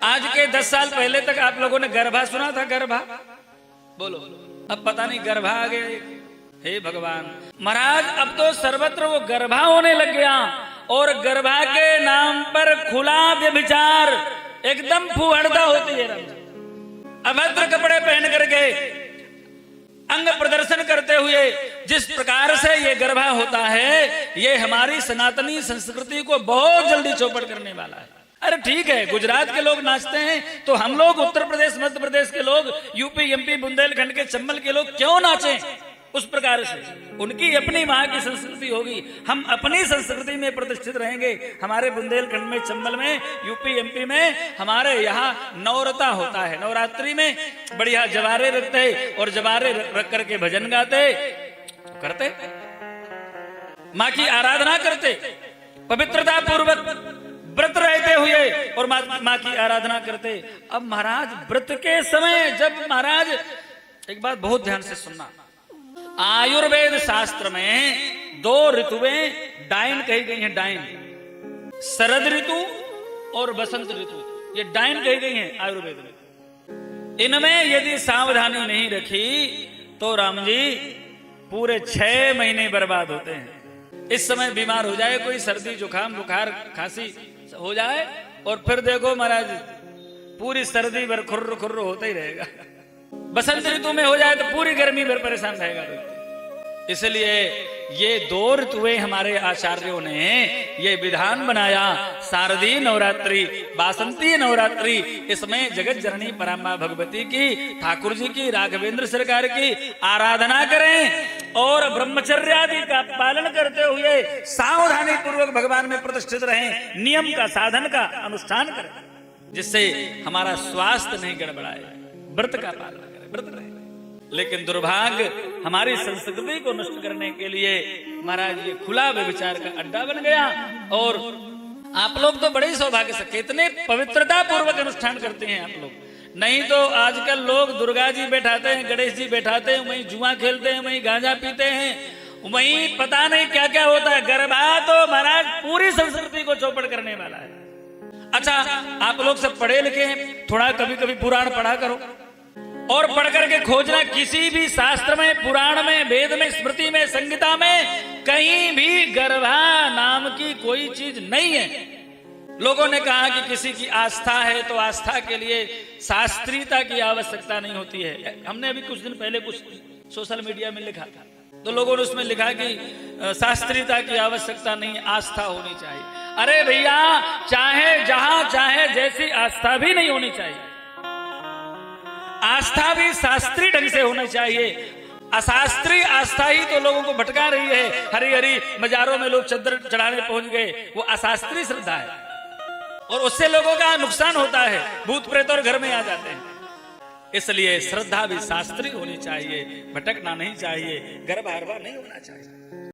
आज के 10 साल पहले तक आप लोगों ने गरभा सुना था? गरभा बोलो, अब पता नहीं गरभा आ गया। हे भगवान महाराज, अब तो सर्वत्र वो गरभा होने लग गया और गरभा के नाम पर खुला व्यभिचार, एकदम फुहड़ता होती है। अभद्र कपड़े पहन करके अंग प्रदर्शन करते हुए जिस प्रकार से ये गरभा होता है, ये हमारी सनातनी संस्कृति को बहुत जल्दी चौपट करने वाला है। अरे ठीक है, गुजरात के लोग नाचते हैं तो हम लोग उत्तर प्रदेश मध्य प्रदेश के लोग, यूपी एमपी बुंदेलखंड के चंबल के लोग क्यों नाचें? उस प्रकार से उनकी अपनी वहां की संस्कृति होगी, हम अपनी संस्कृति में प्रतिष्ठित रहेंगे। हमारे बुंदेलखंड में, चंबल में, यूपी एमपी में हमारे यहाँ नवरता होता है। नवरात्रि में बढ़िया जवारे रखते और जवारे रख करके भजन गाते, करते माँ की आराधना करते, पवित्रता पूर्वक व्रत रहते हुए और माँ की आराधना करते। अब महाराज व्रत के समय जब महाराज, एक बात बहुत ध्यान से सुनना, आयुर्वेद शास्त्र में 2 ऋतुएं डायन कही गई हैं। डायन, शरद ऋतु और बसंत ऋतु, ये डायन कही गई हैं आयुर्वेद में। इनमें यदि सावधानी नहीं रखी तो राम जी पूरे 6 महीने बर्बाद होते हैं। इस समय बीमार हो जाए कोई, सर्दी जुकाम बुखार खांसी हो जाए और फिर देखो महाराज पूरी सर्दी भर खुर्र खुर्र होता ही रहेगा। बसंत ऋतु में हो जाए तो पूरी गर्मी भर परेशान रहेगा व्यक्ति। इसलिए ये 2 ऋतुएं हमारे आचार्यों ने ये विधान बनाया, शारदीय नवरात्रि, बासंती नवरात्रि। इसमें जगत जननी पराम्बा भगवती की, ठाकुर जी की, राघवेंद्र सरकार की आराधना करें और ब्रह्मचर्य आदि का पालन करते हुए सावधानी पूर्वक भगवान में प्रतिष्ठित रहें, नियम का, साधन का अनुष्ठान करें, जिससे हमारा स्वास्थ्य नहीं गड़बड़ाए। व्रत का पालन करें, व्रत रहे। लेकिन दुर्भाग्य हमारी संस्कृति को नष्ट करने के लिए महाराज ये खुला व्यभिचार का अड्डा बन गया। और आप लोग तो बड़े ही सौभाग्य से कितने पवित्रता पूर्वक अनुष्ठान करते हैं आप लोग। नहीं तो आजकल लोग दुर्गा जी बैठाते हैं, गणेश जी बैठाते हैं, वहीं जुआ खेलते हैं, वहीं गांजा पीते हैं, वहीं पता नहीं क्या क्या होता है। गरबा तो महाराज पूरी संस्कृति को चौपट करने वाला है। अच्छा, आप लोग सब पढ़े लिखे हैं, थोड़ा कभी कभी पुराण पढ़ा करो और पढ़ करके खोजना, किसी भी शास्त्र में, पुराण में, वेद में, स्मृति में, संहिता में कहीं भी गरबा नाम की कोई चीज नहीं है। लोगों ने कहा कि किसी की आस्था है तो आस्था के लिए शास्त्रीयता की आवश्यकता नहीं होती है। हमने अभी कुछ दिन पहले कुछ सोशल मीडिया में लिखा था, तो लोगों ने उसमें लिखा कि शास्त्रीयता की आवश्यकता नहीं, आस्था होनी चाहिए। अरे भैया, चाहे जहां चाहे जैसी आस्था भी नहीं होनी चाहिए, आस्था भी शास्त्रीय ढंग से होना चाहिए। अशास्त्रीय आस्था ही तो लोगों को भटका रही है। हरी हरी मजारों में लोग चद्दर चढ़ाने पहुंच गए, वो अशास्त्रीय श्रद्धा है और उससे लोगों का नुकसान होता है, भूत प्रेत और घर में आ जाते हैं। इसलिए श्रद्धा भी शास्त्रीय होनी चाहिए, भटकना नहीं चाहिए, गर्भ हरवा नहीं होना चाहिए।